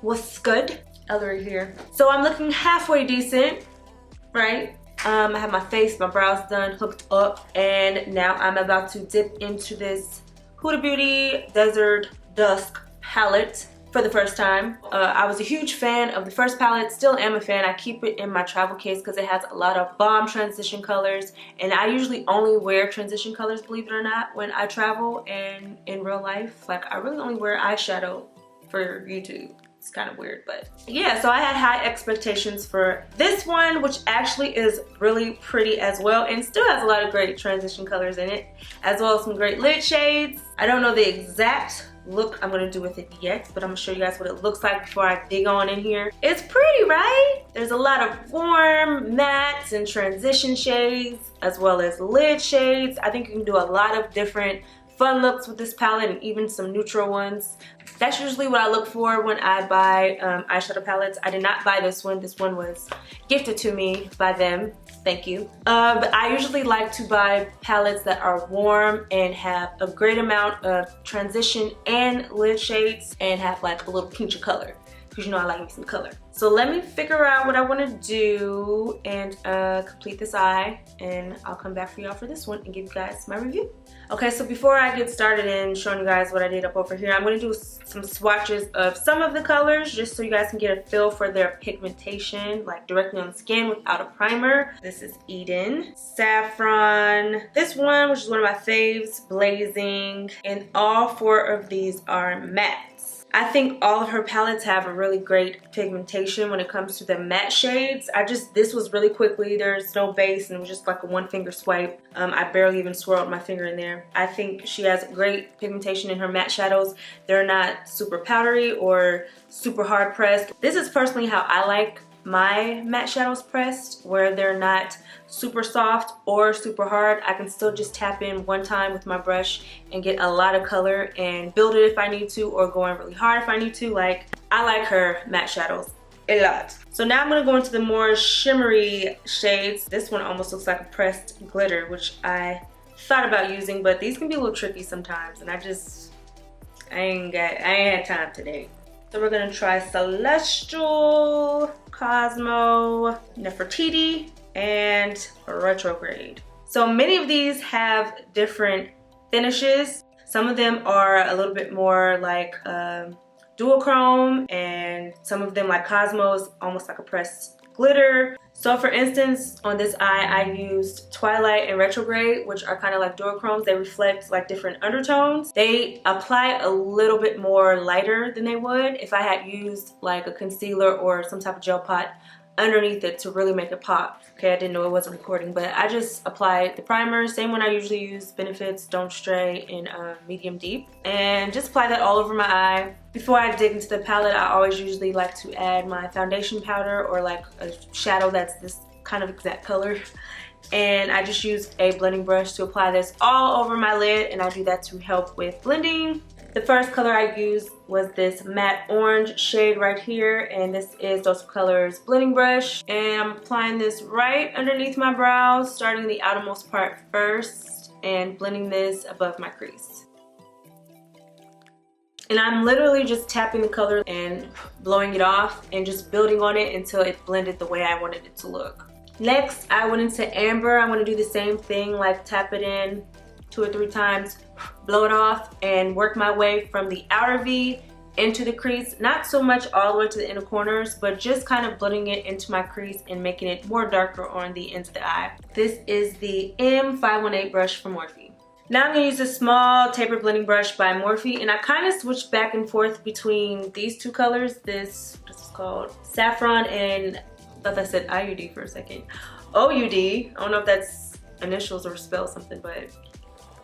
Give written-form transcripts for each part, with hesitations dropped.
What's good? Ellarie here. So I'm looking halfway decent, right? I have my face, my brows done, hooked up, and now I'm about to dip into this Huda Beauty Desert Dusk palette for the first time. I was a huge fan of the first palette, still am a fan. I keep it in my travel case because it has a lot of bomb transition colors, and I usually only wear transition colors, believe it or not, when I travel and in real life. Like, I really only wear eyeshadow for YouTube. It's kind of weird, but yeah, so I had high expectations for this one, which actually is really pretty as well and still has a lot of great transition colors in it, as well as some great lid shades. I don't know the exact look I'm gonna do with it yet, but I'm gonna show you guys what it looks like before I dig on in here. It's pretty, right? There's a lot of warm mattes and transition shades, as well as lid shades. I think you can do a lot of different fun looks with this palette and even some neutral ones. That's usually what I look for when I buy eyeshadow palettes. I did not buy this one. This one was gifted to me by them. Thank you. But I usually like to buy palettes that are warm and have a great amount of transition and lid shades and have like a little pinch of color, because you know I like me some color. So let me figure out what I want to do and complete this eye, and I'll come back for y'all for this one and give you guys my review. Okay, so before I get started in showing you guys what I did up over here, I'm going to do some swatches of some of the colors just so you guys can get a feel for their pigmentation, like directly on the skin without a primer. This is Eden, Saffron, this one, which is one of my faves, Blazing, and all four of these are mattes. I think all of her palettes have a really great pigmentation when it comes to the matte shades. This was really quickly, there's no base and it was just like a one finger swipe. I barely even swirled my finger in there. I think she has great pigmentation in her matte shadows. They're not super powdery or super hard pressed. This is personally how I like my matte shadows pressed, where they're not super soft or super hard. I can still just tap in one time with my brush and get a lot of color and build it if I need to, or go in really hard if I need to. Like, I like her matte shadows a lot. So now I'm going to go into the more shimmery shades. This one almost looks like a pressed glitter, which I thought about using, but these can be a little tricky sometimes, and I ain't had time today. So we're gonna try Celestial, Cosmo, Nefertiti, and Retrograde. So many of these have different finishes. Some of them are a little bit more like duochrome, and some of them, like Cosmo's, almost like a pressed glitter. So for instance, on this eye, I used Twilight and Retrograde, which are kind of like duochromes. They reflect like different undertones. They apply a little bit more lighter than they would if I had used like a concealer or some type of gel pot underneath it to really make it pop. Okay, I didn't know it wasn't recording, but I just applied the primer, same one I usually use, Benefits Don't Stray in medium deep, and just apply that all over my eye. Before I dig into the palette, I always usually like to add my foundation powder or like a shadow that's this kind of exact color, and I just use a blending brush to apply this all over my lid, and I do that to help with blending. The first color I used was this matte orange shade right here, and this is Dose of Colors blending brush, and I'm applying this right underneath my brows, starting the outermost part first and blending this above my crease. And I'm literally just tapping the color and blowing it off and just building on it until it blended the way I wanted it to look. Next, I went into Amber. I'm going to do the same thing, like tap it in 2 or 3 times, blow it off, and work my way from the outer V into the crease. Not so much all the way to the inner corners, but just kind of blending it into my crease and making it more darker on the ends of the eye. This is the M518 brush from Morphe. Now I'm going to use a small tapered blending brush by Morphe, and I kind of switched back and forth between these two colors. This is called Saffron, and I thought I said IUD for a second. OUD. I don't know if that's initials or spell something, but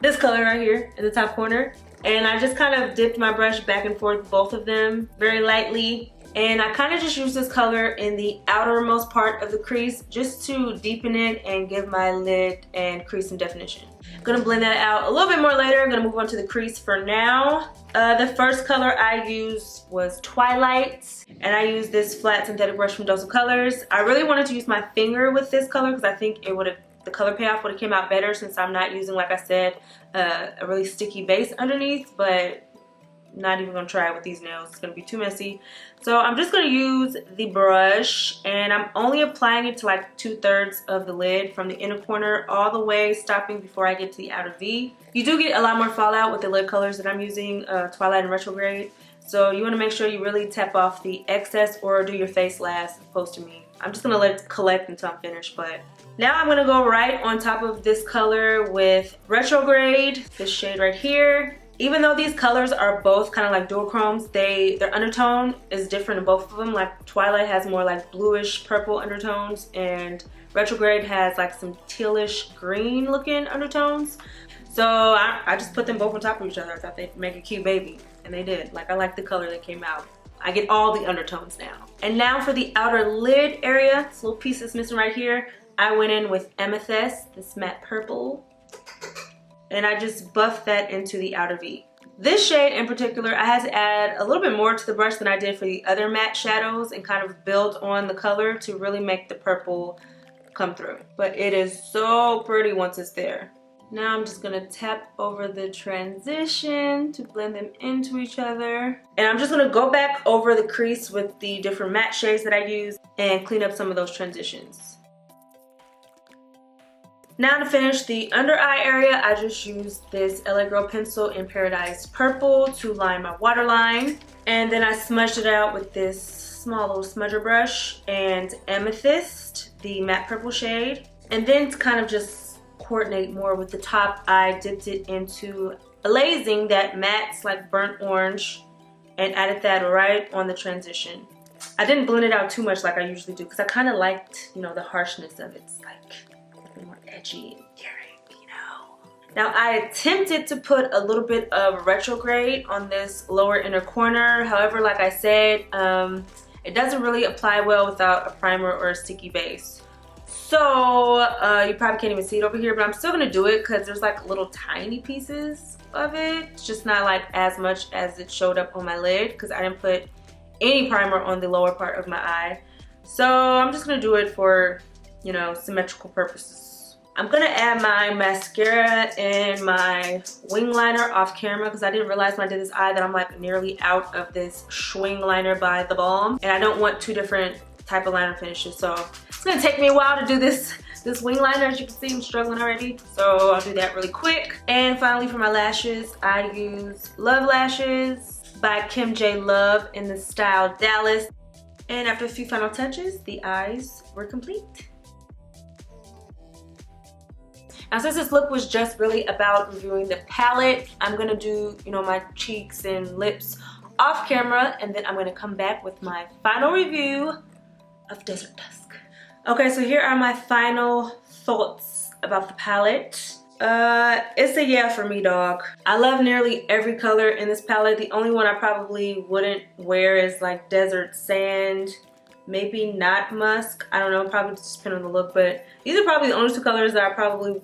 this color right here in the top corner. And I just kind of dipped my brush back and forth, both of them, very lightly. And I kind of just use this color in the outermost part of the crease just to deepen it and give my lid and crease some definition. I'm gonna blend that out a little bit more later. I'm gonna move on to the crease for now. The first color I used was Twilight, and I used this flat synthetic brush from Dose of Colors. I really wanted to use my finger with this color because I think it would have, the color payoff would have came out better, since I'm not using, like I said, a really sticky base underneath, but not even gonna try it with these nails. It's gonna be too messy. So I'm just gonna use the brush, and I'm only applying it to like 2/3 of the lid from the inner corner all the way, stopping before I get to the outer V. You do get a lot more fallout with the lid colors that I'm using, Twilight and Retrograde. So you wanna make sure you really tap off the excess, or do your face last as opposed to me. I'm just gonna let it collect until I'm finished, but now I'm gonna go right on top of this color with Retrograde, this shade right here. Even though these colors are both kind of like duochromes, their undertone is different in both of them. Like Twilight has more like bluish purple undertones, and Retrograde has like some tealish green looking undertones. So I just put them both on top of each other. I thought they'd make a cute baby, and they did. Like, I like the color that came out. I get all the undertones now. And now for the outer lid area, this little piece that's missing right here, I went in with Amethyst, this matte purple, and I just buffed that into the outer V. This shade in particular, I had to add a little bit more to the brush than I did for the other matte shadows and kind of build on the color to really make the purple come through. But it is so pretty once it's there. Now I'm just gonna tap over the transition to blend them into each other. And I'm just gonna go back over the crease with the different matte shades that I use and clean up some of those transitions. Now to finish the under eye area, I just used this LA Girl pencil in Paradise Purple to line my waterline. And then I smudged it out with this small little smudger brush and Amethyst, the matte purple shade. And then to kind of just coordinate more with the top, I dipped it into Blazing, that matte like burnt orange, and added that right on the transition. I didn't blend it out too much like I usually do because I kind of liked, you know, the harshness of it. It's like more edgy and daring, you know. Now I attempted to put a little bit of Retrograde on this lower inner corner. However, like I said, it doesn't really apply well without a primer or a sticky base. So you probably can't even see it over here, but I'm still gonna do it because there's like little tiny pieces of it. It's just not like as much as it showed up on my lid because I didn't put any primer on the lower part of my eye. So I'm just gonna do it for, you know, symmetrical purposes. I'm gonna add my mascara and my wing liner off camera because I didn't realize when I did this eye that I'm like nearly out of this wing liner by The Balm, and I don't want two different type of liner finishes. So it's gonna take me a while to do this wing liner. As you can see, I'm struggling already. So I'll do that really quick. And finally for my lashes, I use Love Lashes by Kim J. Love in the style Dallas. And after a few final touches, the eyes were complete. Now since this look was just really about reviewing the palette, I'm gonna do, you know, my cheeks and lips off camera, and then I'm gonna come back with my final review of Desert Dusk. Okay, so here are my final thoughts about the palette. It's a yeah for me, dog. I love nearly every color in this palette. The only one I probably wouldn't wear is like Desert Sand, maybe not Musk. I don't know, probably just depend on the look, but these are probably the only two colors that I probably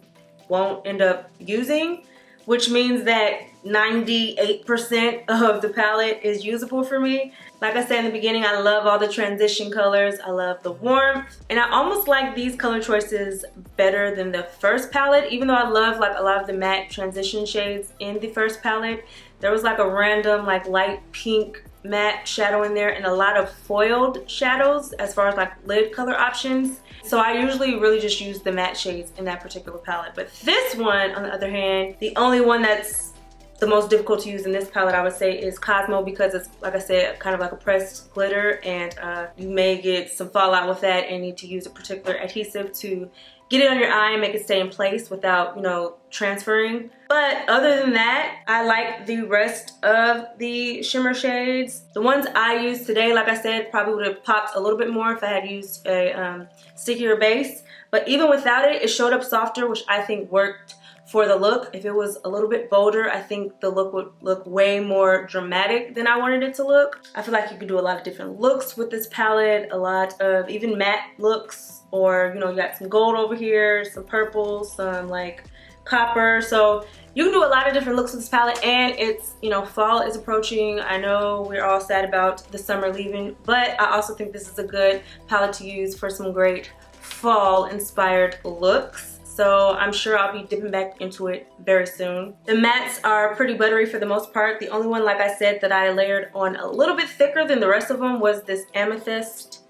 won't end up using, which means that 98% of the palette is usable for me. Like I said in the beginning, I love all the transition colors. I love the warmth. And I almost like these color choices better than the first palette. Even though I love like a lot of the matte transition shades in the first palette, there was like a random like light pink matte shadow in there and a lot of foiled shadows as far as like lid color options. So I usually really just use the matte shades in that particular palette. But this one, on the other hand, the only one that's the most difficult to use in this palette, I would say, is Cosmo, because it's, like I said, kind of like a pressed glitter, and you may get some fallout with that and need to use a particular adhesive to get it on your eye and make it stay in place without, you know, transferring. But other than that, I like the rest of the shimmer shades. The ones I used today, like I said, probably would have popped a little bit more if I had used a stickier base. But even without it, it showed up softer, which I think worked for the look. If it was a little bit bolder, I think the look would look way more dramatic than I wanted it to look. I feel like you could do a lot of different looks with this palette, a lot of even matte looks, or, you know, you got some gold over here, some purple, some like copper. So you can do a lot of different looks with this palette, and it's, you know, fall is approaching. I know we're all sad about the summer leaving, but I also think this is a good palette to use for some great fall inspired looks. so I'm sure I'll be dipping back into it very soon. The mattes are pretty buttery for the most part. The only one, like I said, that I layered on a little bit thicker than the rest of them was this amethyst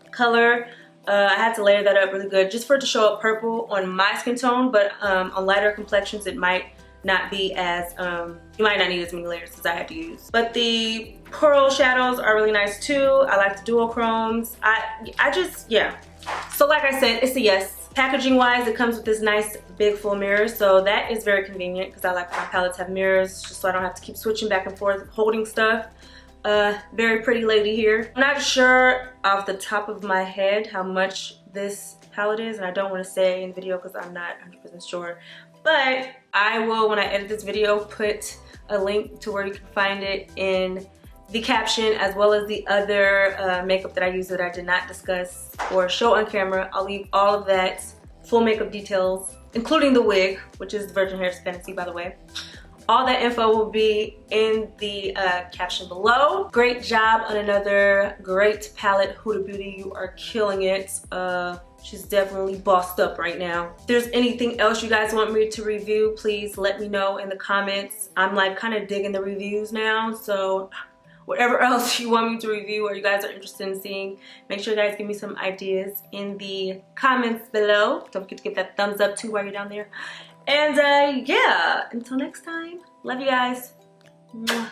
color. I had to layer that up really good just for it to show up purple on my skin tone, but on lighter complexions it might not be as, you might not need as many layers as I had to use. But the pearl shadows are really nice too. I like the duochromes. I just, yeah. So like I said, it's a yes. Packaging wise, it comes with this nice big full mirror, so that is very convenient because I like my palettes have mirrors just so I don't have to keep switching back and forth holding stuff. Very pretty lady here. I'm not sure off the top of my head how much this palette is, and I don't want to say in the video because I'm not 100% sure, but I will, when I edit this video, put a link to where you can find it in the caption, as well as the other makeup that I use that I did not discuss or show on camera. I'll leave all of that full makeup details, including the wig, which is Virgin Hair's Fantasy, by the way. All that info will be in the caption below. Great job on another great palette, Huda Beauty. You are killing it. She's definitely bossed up right now. If there's anything else you guys want me to review, please let me know in the comments. I'm like kind of digging the reviews now, so whatever else you want me to review or you guys are interested in seeing, make sure you guys give me some ideas in the comments below. Don't forget to give that thumbs up too while you're down there. And yeah, until next time, love you guys. Mwah.